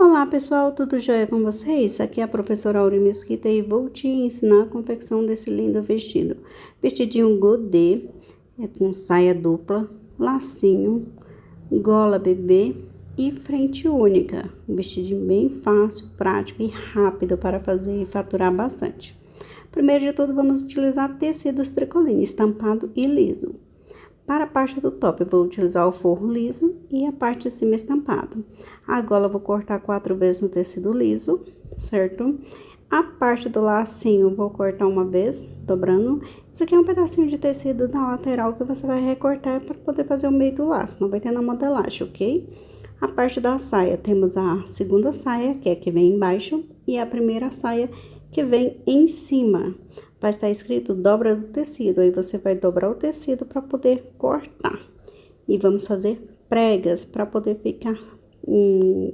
Olá pessoal, tudo jóia com vocês? Aqui é a professora Auri Mesquita e vou te ensinar a confecção desse lindo vestido. Vestidinho godê, com saia dupla, lacinho, gola bebê e frente única. Um vestidinho bem fácil, prático e rápido para fazer e faturar bastante. Primeiro de tudo, vamos utilizar tecidos tricoline estampado e liso. Para a parte do top, eu vou utilizar o forro liso e a parte de cima estampado. A gola eu vou cortar 4 vezes no tecido liso, certo? A parte do lacinho eu vou cortar uma vez, dobrando. Isso aqui é um pedacinho de tecido da lateral que você vai recortar para poder fazer o meio do laço, não vai ter na modelagem, ok? A parte da saia, temos a segunda saia, que é a que vem embaixo, e a primeira saia, que vem em cima. Vai estar escrito dobra do tecido, aí você vai dobrar o tecido para poder cortar. E vamos fazer pregas para poder ficar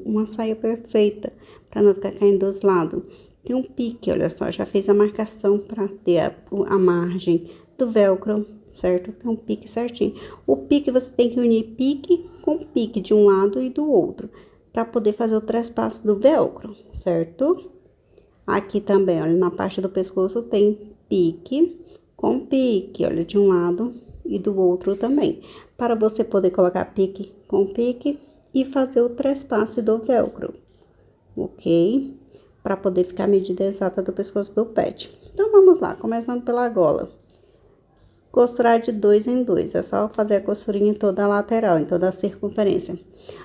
uma saia perfeita, para não ficar caindo dos lados. Tem um pique, olha só, já fiz a marcação para ter a margem do velcro, certo? Tem um pique certinho. O pique você tem que unir pique com pique de um lado e do outro, para poder fazer o trespasse do velcro, certo? Aqui também, olha, na parte do pescoço tem pique com pique, olha, de um lado e do outro também. Para você poder colocar pique com pique e fazer o trespasse do velcro, ok? Para poder ficar a medida exata do pescoço do pet. Então, vamos lá, começando pela gola. Costurar de 2 em 2, é só fazer a costurinha em toda a lateral, em toda a circunferência.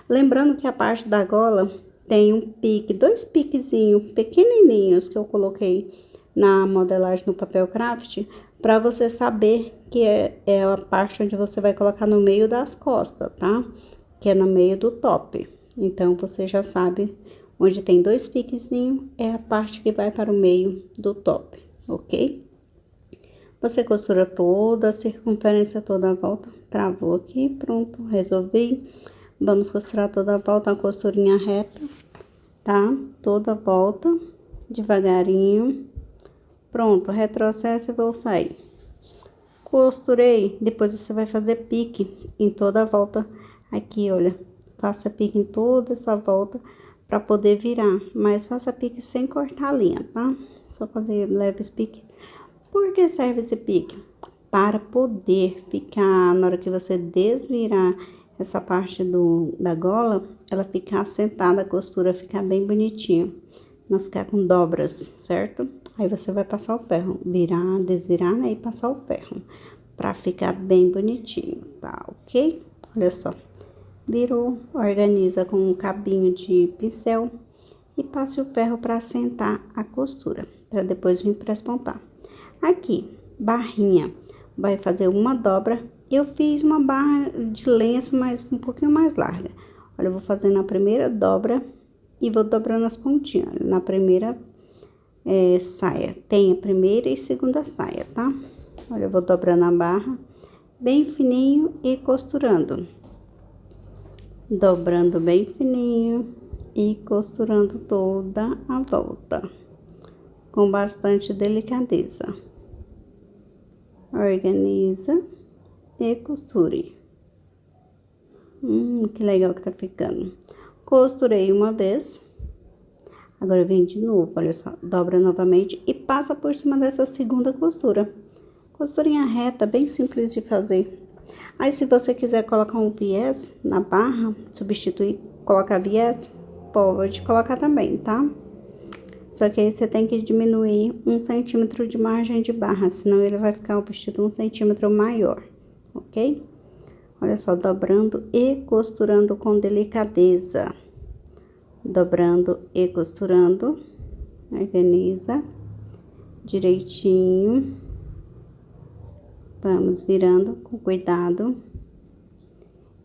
Lembrando que a parte da gola tem um pique, 2 piquezinhos pequenininhos que eu coloquei na modelagem no papel craft, para você saber que é a parte onde você vai colocar no meio das costas, tá? Que é no meio do top. Então, você já sabe, onde tem 2 piquezinhos, é a parte que vai para o meio do top, ok? Você costura toda a circunferência, toda a volta. Travou aqui, pronto, resolvi. Vamos costurar toda a volta, uma costurinha reta, tá? Toda a volta, devagarinho. Pronto, retrocesso e vou sair. Costurei, depois você vai fazer pique em toda a volta aqui, olha. Faça pique em toda essa volta para poder virar, mas faça pique sem cortar a linha, tá? Só fazer leves pique. Por que serve esse pique? Para poder ficar, na hora que você desvirar essa parte da gola, ela ficar assentada, a costura ficar bem bonitinha, não ficar com dobras, certo? Aí você vai passar o ferro, virar, desvirar, né, e passar o ferro, pra ficar bem bonitinho, tá, ok? Olha só, virou, organiza com um cabinho de pincel e passe o ferro pra assentar a costura, pra depois vir prespontar. Aqui, barrinha, vai fazer uma dobra. Eu fiz uma barra de lenço, mas um pouquinho mais larga. Olha, eu vou fazendo a primeira dobra e vou dobrando as pontinhas. Na primeira saia, tem a primeira e segunda saia, tá? Olha, eu vou dobrando a barra bem fininho e costurando. Dobrando bem fininho e costurando toda a volta. Com bastante delicadeza. Organiza e costure. Que legal que tá ficando. Costurei uma vez. Agora eu venho de novo, olha só. Dobra novamente e passa por cima dessa segunda costura. Costurinha reta, bem simples de fazer. Aí, se você quiser colocar um viés na barra, substituir, colocar viés, pode colocar também, tá? Só que aí você tem que diminuir 1 centímetro de margem de barra, senão ele vai ficar o vestido 1 centímetro maior, ok? Olha só, dobrando e costurando com delicadeza. Dobrando e costurando. Organiza direitinho. Vamos virando com cuidado.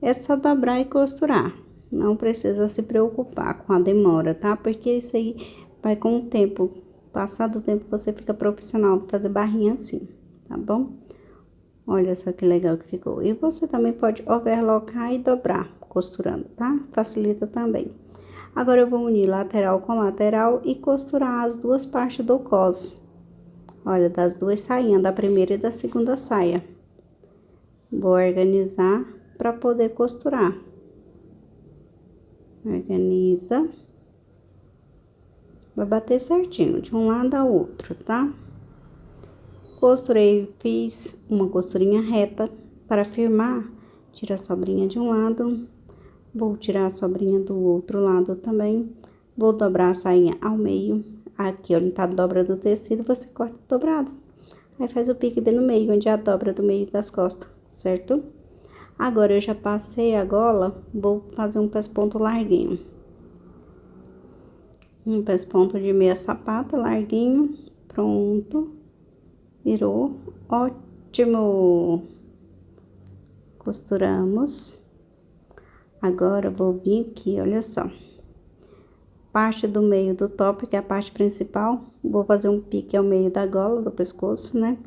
É só dobrar e costurar. Não precisa se preocupar com a demora, tá? Porque isso aí vai com o tempo. Passado o tempo, você fica profissional para fazer barrinha assim, tá bom? Olha só que legal que ficou. E você também pode overlocar e dobrar, costurando, tá? Facilita também. Agora, eu vou unir lateral com lateral e costurar as duas partes do cos. Olha, das duas sainhas, da primeira e da segunda saia. Vou organizar para poder costurar. Organiza. Vai bater certinho, de um lado ao outro, tá? Costurei, fiz uma costurinha reta para firmar. Tira a sobrinha de um lado, vou tirar a sobrinha do outro lado também. Vou dobrar a sainha ao meio. Aqui, onde tá a dobra do tecido, você corta dobrado. Aí faz o pique bem no meio, onde é a dobra do meio das costas, certo? Agora, eu já passei a gola, vou fazer um pesponto larguinho. Um pesponto de meia sapata, larguinho, pronto. Virou, ótimo! Costuramos. Agora, eu vou vir aqui, olha só. Parte do meio do top, que é a parte principal, vou fazer um pique ao meio da gola, do pescoço, né?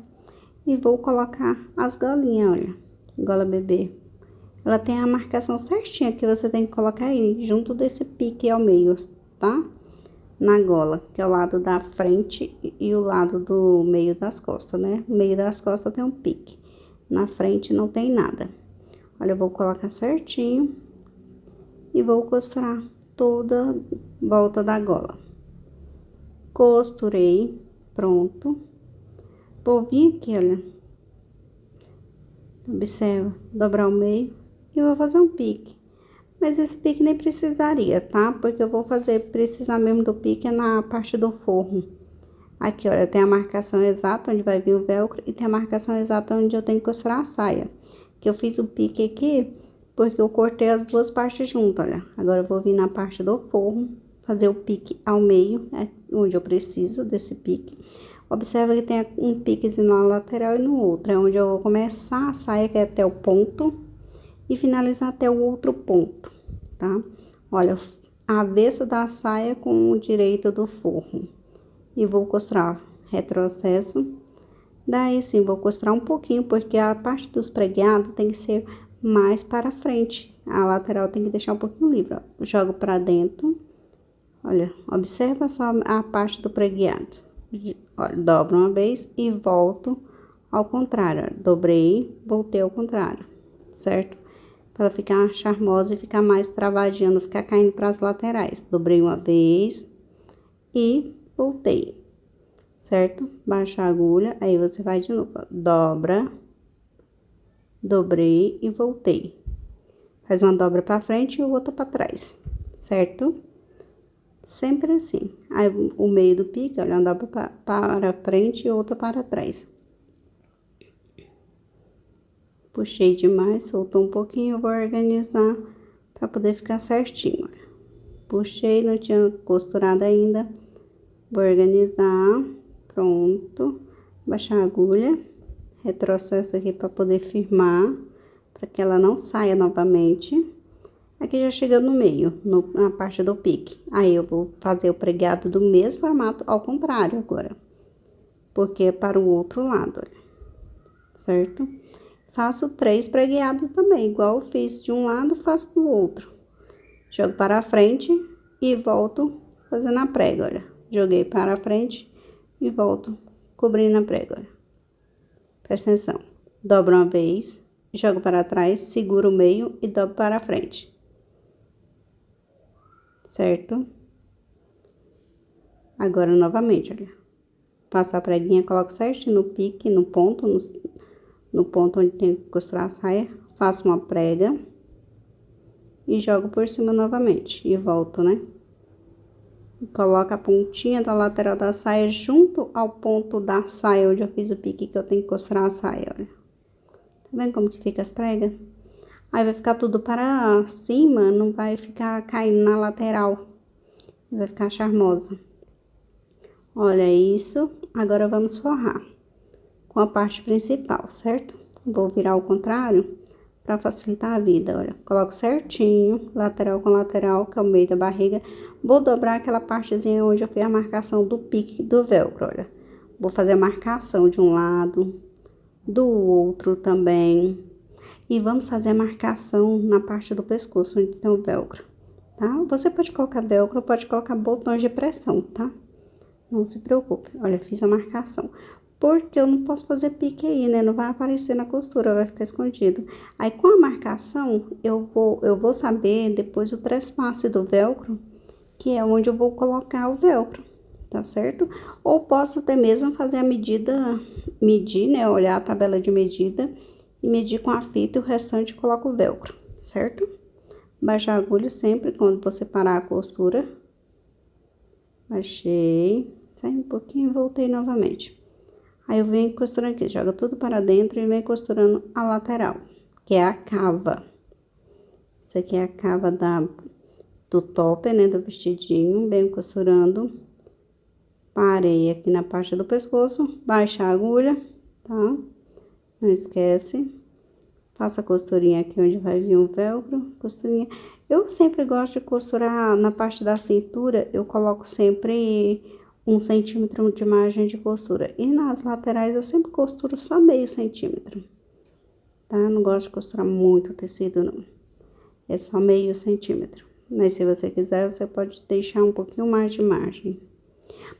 E vou colocar as golinhas, olha, gola bebê. Ela tem a marcação certinha que você tem que colocar aí, junto desse pique ao meio, tá? Na gola, que é o lado da frente e o lado do meio das costas, né? O meio das costas tem um pique, na frente não tem nada. Olha, eu vou colocar certinho e vou costurar toda volta da gola. Costurei, pronto. Vou vir aqui, olha. Observa, dobrar o meio e vou fazer um pique. Mas esse pique nem precisaria, tá? Porque eu vou precisar mesmo do pique na parte do forro. Aqui, olha, tem a marcação exata onde vai vir o velcro e tem a marcação exata onde eu tenho que costurar a saia. Que eu fiz o pique aqui porque eu cortei as duas partes juntas, olha. Agora eu vou vir na parte do forro, fazer o pique ao meio, onde eu preciso desse pique. Observa que tem um piquezinho na lateral e no outro, é onde eu vou começar a saia, que é até o ponto, e finalizar até o outro ponto, tá? Olha, avesso da saia com o direito do forro. E vou costurar retrocesso. Daí sim, vou costurar um pouquinho, porque a parte dos pregueados tem que ser mais para frente. A lateral tem que deixar um pouquinho livre, ó. Jogo pra dentro. Olha, observa só a parte do pregueado. Olha, dobro uma vez e volto ao contrário. Ó. Dobrei, voltei ao contrário, certo? Para ficar charmosa e ficar mais travadinha, não ficar caindo para as laterais. Dobrei uma vez e voltei, certo? Baixa a agulha, aí você vai de novo, ó. Dobra, dobrei e voltei. Faz uma dobra para frente e outra para trás, certo? Sempre assim. Aí, o meio do pique, olha, uma dobra para frente e outra para trás. Puxei demais, soltou um pouquinho, eu vou organizar para poder ficar certinho. Puxei, não tinha costurado ainda. Vou organizar, pronto. Baixar a agulha, retrocesso aqui para poder firmar, para que ela não saia novamente. Aqui já chega no meio, na parte do pique. Aí, eu vou fazer o pregueado do mesmo formato, ao contrário agora. Porque é para o outro lado, olha. Certo? Faço 3 pregueados também, igual eu fiz de um lado, faço do outro. Jogo para a frente e volto fazendo a prega, olha. Joguei para a frente e volto cobrindo a prega, olha. Presta atenção. Dobro uma vez, jogo para trás, seguro o meio e dobro para a frente. Certo? Agora, novamente, olha. Faço a preguinha, coloco certinho no pique, no ponto, no ponto onde tem que costurar a saia. Faço uma prega e jogo por cima novamente. E volto, né? E coloco a pontinha da lateral da saia junto ao ponto da saia, onde eu fiz o pique que eu tenho que costurar a saia, olha. Tá vendo como que fica as pregas? Aí, vai ficar tudo para cima, não vai ficar caindo na lateral. Vai ficar charmosa. Olha isso. Agora, vamos forrar com a parte principal, certo? Vou virar ao contrário para facilitar a vida, olha. Coloco certinho, lateral com lateral, que é o meio da barriga. Vou dobrar aquela partezinha onde eu fiz a marcação do pique do velcro, olha. Vou fazer a marcação de um lado, do outro também. E vamos fazer a marcação na parte do pescoço, onde tem o velcro, tá? Você pode colocar velcro, pode colocar botões de pressão, tá? Não se preocupe. Olha, fiz a marcação. Porque eu não posso fazer pique aí, né? Não vai aparecer na costura, vai ficar escondido. Aí, com a marcação, eu vou saber depois o trespasse do velcro, que é onde eu vou colocar o velcro, tá certo? Ou posso até mesmo fazer a medida, medir, né? Olhar a tabela de medida e medir com a fita e o restante coloco o velcro, certo? Baixar a agulha sempre quando você parar a costura. Baixei, saí um pouquinho e voltei novamente. Aí eu venho costurando aqui, joga tudo para dentro e venho costurando a lateral, que é a cava. Isso aqui é a cava do topper, né, do vestidinho, venho costurando. Parei aqui na parte do pescoço, baixa a agulha, tá? Não esquece. Faça a costurinha aqui onde vai vir o velcro, costurinha. Eu sempre gosto de costurar na parte da cintura, eu coloco sempre 1 centímetro de margem de costura. E nas laterais eu sempre costuro só meio centímetro, tá? Não gosto de costurar muito o tecido, não. É só meio centímetro. Mas se você quiser, você pode deixar um pouquinho mais de margem.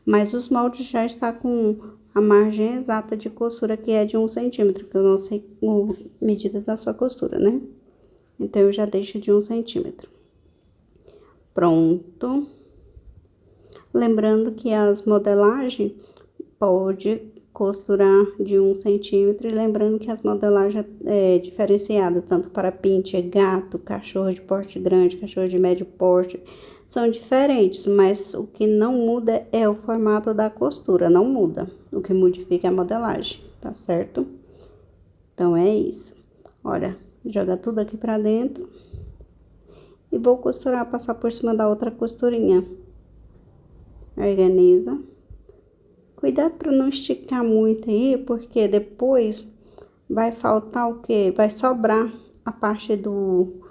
Mas os moldes já está com a margem exata de costura, que é de 1 centímetro, que eu não sei a medida da sua costura, né? Então, eu já deixo de 1 centímetro. Pronto. Lembrando que as modelagens pode costurar de 1 centímetro, e lembrando que as modelagens é diferenciada tanto para pincher, gato, cachorro de porte grande, cachorro de médio porte, são diferentes, mas o que não muda é o formato da costura, não muda. O que modifica é a modelagem, tá certo? Então, é isso. Olha, joga tudo aqui pra dentro. E vou costurar, passar por cima da outra costurinha. Organiza. Cuidado para não esticar muito aí, porque depois vai faltar o quê? Vai sobrar a parte do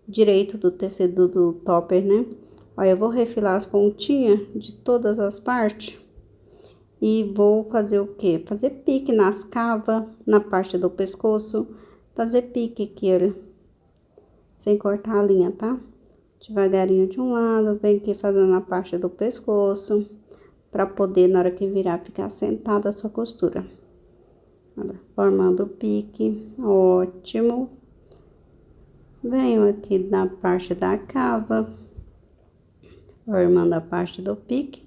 direito do tecido do topper, né? Olha, eu vou refilar as pontinhas de todas as partes e vou fazer o quê? Fazer pique nas cavas, na parte do pescoço, fazer pique aqui, olha, sem cortar a linha, tá? Devagarinho de um lado, vem aqui fazendo a parte do pescoço, pra poder, na hora que virar, ficar sentada a sua costura. Olha, formando o pique, ótimo. Venho aqui na parte da cava, formando a parte do pique.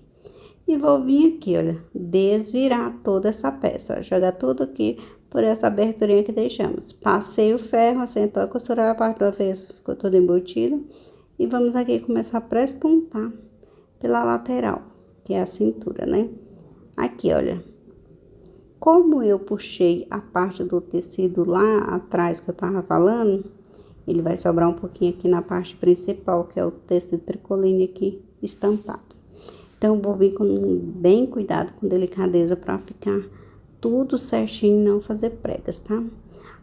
E vou vir aqui, olha, desvirar toda essa peça, ó, jogar tudo aqui por essa aberturinha que deixamos. Passei o ferro, assentou a costura, a parte do avesso ficou tudo embutido. E vamos aqui começar a pré-pontar pela lateral, que é a cintura, né? Aqui, olha. Como eu puxei a parte do tecido lá atrás que eu tava falando, ele vai sobrar um pouquinho aqui na parte principal, que é o tecido tricoline aqui estampado. Então, eu vou vir com bem cuidado, com delicadeza, pra ficar tudo certinho, não fazer pregas, tá?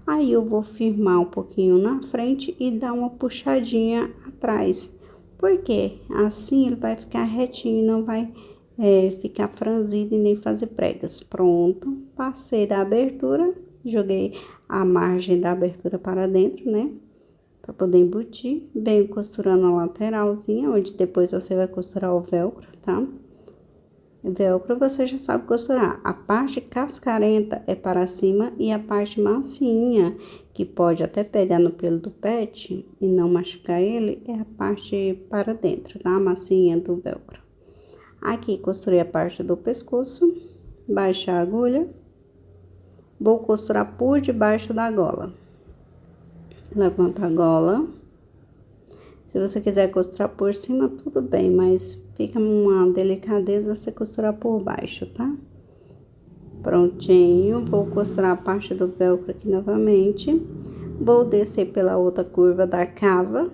Aí, eu vou firmar um pouquinho na frente e dar uma puxadinha atrás. Porque assim ele vai ficar retinho, não vai ficar franzido e nem fazer pregas. Pronto, passei da abertura, joguei a margem da abertura para dentro, né? Para poder embutir. Venho costurando a lateralzinha, onde depois você vai costurar o velcro, tá? Velcro você já sabe costurar. A parte cascarenta é para cima e a parte massinha, que pode até pegar no pelo do pet e não machucar ele, é a parte para dentro, tá? A massinha do velcro. Aqui, costurei a parte do pescoço, baixa a agulha. Vou costurar por debaixo da gola. Levanta a gola. Se você quiser costurar por cima, tudo bem, mas fica uma delicadeza você costurar por baixo, tá? Prontinho, vou costurar a parte do velcro aqui novamente. Vou descer pela outra curva da cava,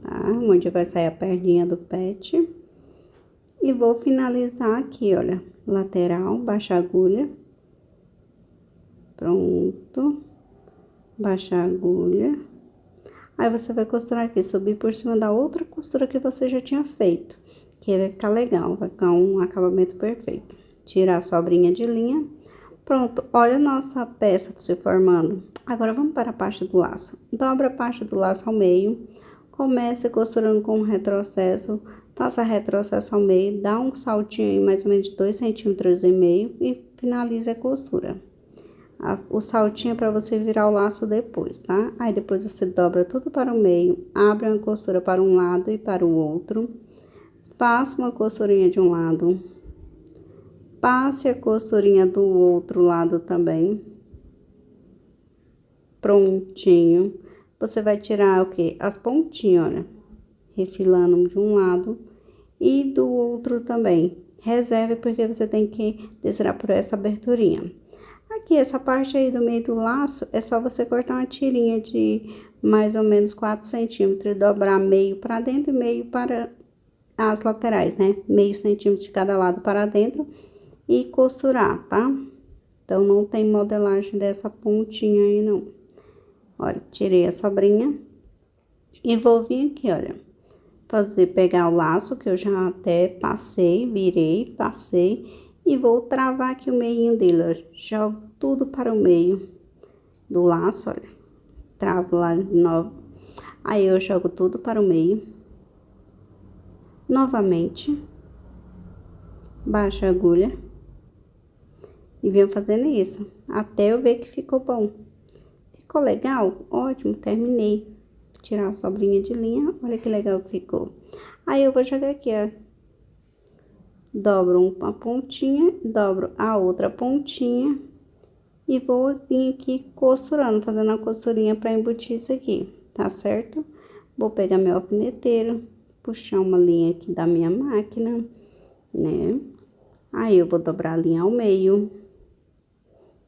tá? Onde vai sair a perninha do pet. E vou finalizar aqui, olha, lateral, baixa a agulha. Pronto. Baixa a agulha. Aí, você vai costurar aqui, subir por cima da outra costura que você já tinha feito. Que vai ficar legal, vai ficar um acabamento perfeito. Tirar a sobrinha de linha. Pronto, olha a nossa peça se formando. Agora, vamos para a parte do laço. Dobra a parte do laço ao meio. Comece costurando com um retrocesso. Faça retrocesso ao meio, dá um saltinho aí, mais ou menos de 2,5 centímetros e finalize a costura. O saltinho é para você virar o laço depois, tá? Aí, depois você dobra tudo para o meio, abre uma costura para um lado e para o outro. Faça uma costurinha de um lado, Passe a costurinha do outro lado também. Prontinho. Você vai tirar o quê? As pontinhas, olha. Refilando de um lado e do outro também. Reserve porque você tem que descer por essa aberturinha. Aqui, essa parte aí do meio do laço, é só você cortar uma tirinha de mais ou menos 4 centímetros. Dobrar meio para dentro e meio para as laterais, né? Meio centímetro de cada lado para dentro e costurar, tá? Então, não tem modelagem dessa pontinha aí, não. Olha, tirei a sobrinha e vou vir aqui, olha, pegar o laço que eu já até passei, virei, passei e vou travar aqui o meinho dele, ó. Jogo tudo para o meio do laço, olha, travo lá de novo, aí eu jogo tudo para o meio, novamente, baixo a agulha e venho fazendo isso, até eu ver que ficou bom. Ficou legal? Ótimo, terminei. Tirar a sobrinha de linha, olha que legal que ficou. Aí, eu vou jogar aqui, ó. Dobro uma pontinha, dobro a outra pontinha. E vou vir aqui costurando, fazendo uma costurinha pra embutir isso aqui, tá certo? Vou pegar meu alfineteiro, puxar uma linha aqui da minha máquina, né? Aí, eu vou dobrar a linha ao meio.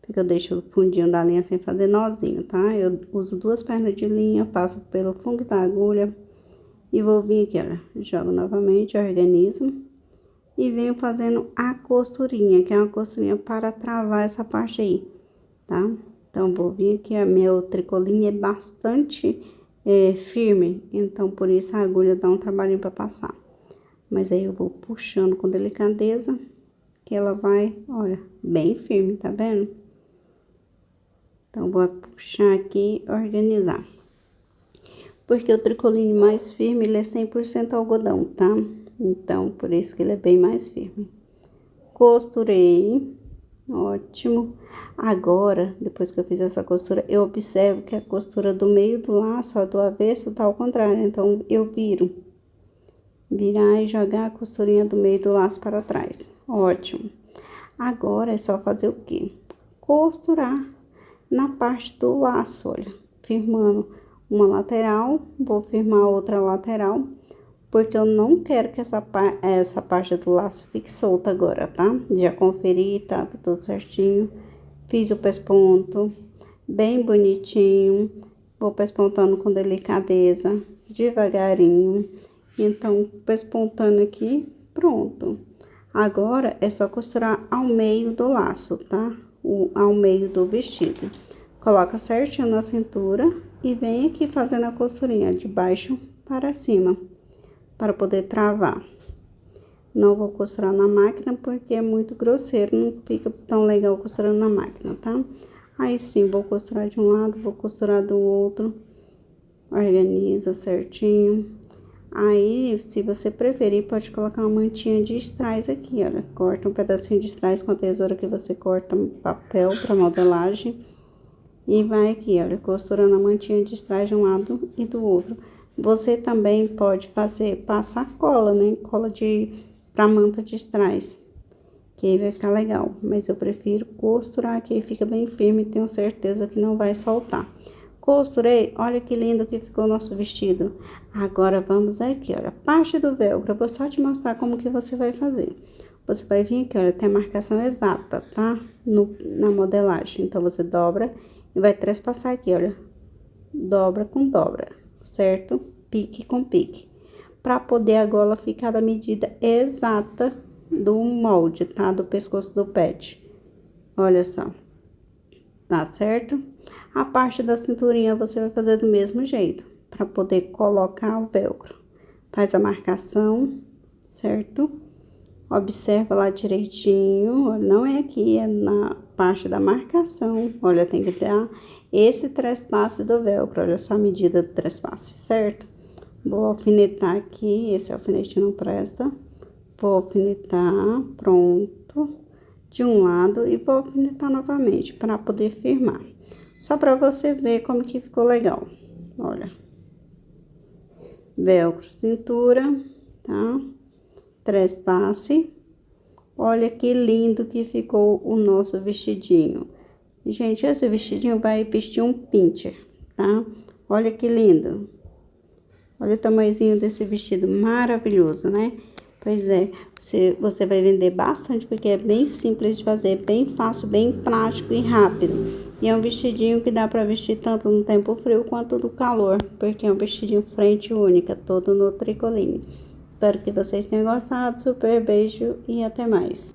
Porque eu deixo o fundinho da linha sem fazer nozinho, tá? Eu uso 2 pernas de linha, passo pelo fundo da agulha e vou vir aqui, olha, jogo novamente, organizo e venho fazendo a costurinha, que é uma costurinha para travar essa parte aí, tá? Então, vou vir aqui, a meu tricolinho é bastante firme, então, por isso a agulha dá um trabalhinho para passar. Mas aí, eu vou puxando com delicadeza, que ela vai, olha, bem firme, tá vendo? Então, vou puxar aqui e organizar. Porque o tricoline mais firme, ele é 100% algodão, tá? Então, por isso que ele é bem mais firme. Costurei. Ótimo. Agora, depois que eu fiz essa costura, eu observo que a costura do meio do laço, ó, do avesso, tá ao contrário. Então, eu viro. Virar e jogar a costurinha do meio do laço para trás. Ótimo. Agora, é só fazer o quê? Costurar na parte do laço, olha, firmando uma lateral, vou firmar outra lateral, porque eu não quero que essa parte do laço fique solta agora, tá? Já conferi, tá tudo certinho, fiz o pesponto, bem bonitinho, vou pespontando com delicadeza, devagarinho, então, pespontando aqui, pronto. Agora, é só costurar ao meio do laço, tá? Ao meio do vestido. Coloca certinho na cintura e vem aqui fazendo a costurinha de baixo para cima, para poder travar. Não vou costurar na máquina porque é muito grosseiro, não fica tão legal costurando na máquina, tá? Aí sim, vou costurar de um lado, vou costurar do outro, organiza certinho. Aí, se você preferir, pode colocar uma mantinha de strass aqui, olha. Corta um pedacinho de strass com a tesoura que você corta papel para modelagem. E vai aqui, olha, costurando a mantinha de strass de um lado e do outro. Você também pode passar cola, né? Cola pra manta de strass. Que aí vai ficar legal. Mas eu prefiro costurar, que aí fica bem firme e tenho certeza que não vai soltar. Costurei, olha que lindo que ficou o nosso vestido. Agora, vamos aqui, olha, parte do velcro, eu vou só te mostrar como que você vai fazer. Você vai vir aqui, olha, tem a marcação exata, tá? Na modelagem. Então, você dobra e vai trespassar aqui, olha. Dobra com dobra, certo? Pique com pique. Pra poder a gola ficar da medida exata do molde, tá? Do pescoço do pet. Olha só. Tá certo? A parte da cinturinha você vai fazer do mesmo jeito, para poder colocar o velcro. Faz a marcação, certo? Observa lá direitinho, não é aqui, é na parte da marcação. Olha, tem que dar esse trespasse do velcro, olha só a medida do trespasse, certo? Vou alfinetar aqui, esse alfinete não presta. Vou alfinetar, pronto, de um lado e vou alfinetar novamente para poder firmar. Só para você ver como que ficou legal. Olha. Velcro, cintura, tá? Trespasse, Olha que lindo que ficou o nosso vestidinho. Gente, esse vestidinho vai vestir um pincher, tá? Olha que lindo. Olha o tamanhozinho desse vestido, maravilhoso, né? Pois é, você vai vender bastante, porque é bem simples de fazer, bem fácil, bem prático e rápido. E é um vestidinho que dá pra vestir tanto no tempo frio quanto no calor, porque é um vestidinho frente única, todo no tricoline. Espero que vocês tenham gostado, super beijo e até mais.